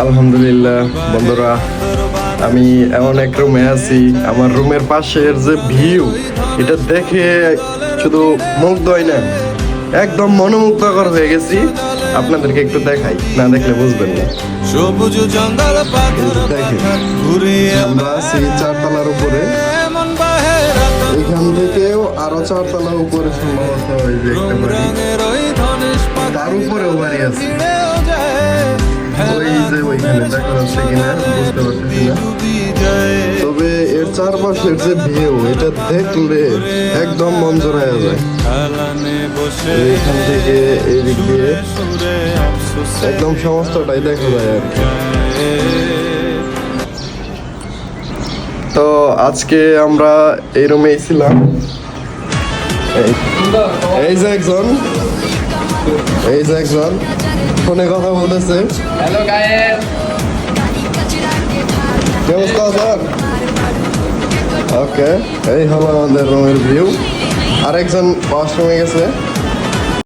আলহামদুলিল্লাহ বন্ধুরা, আমি এমন এক রুমে আছি। আমার রুমের পাশের যে ভিউ, এটা দেখে শুধু মুগ্ধ হয় না, একদম মনোমুগ্ধকর হয়ে গেছি। আপনাদেরকে একটু দেখাই, না দেখলে বুঝবেন না। সবুজ জঙ্গল দেখেন, আমরা আছি চারতলার উপরে। এখান থেকেও আরো চারতলা উপরে সম্ভবত এই যে একটা বাড়ি, তার উপরেও বাড়ি আছে। ওই যে ওইখানে দেখা যাচ্ছে কিনা বুঝতে পারতেছি না, তবে এর চারপাশের যে ভিউ, এটা দেখলে একদম মন জোড়ায় যায়। এখান থেকে এদিক দিয়ে একদম সমস্তটাই দেখা যায় আর কি। তো আজকে আমরা এই রুমেই ছিলাম। এই যে একজন ফোনে কথা বলতেছে। হ্যালো গায়েস, কি অবস্থা স্যার? ওকে, এই হলো আমাদের রুমের ভিউ। আরেকজন ওয়াশরুমে গেছে।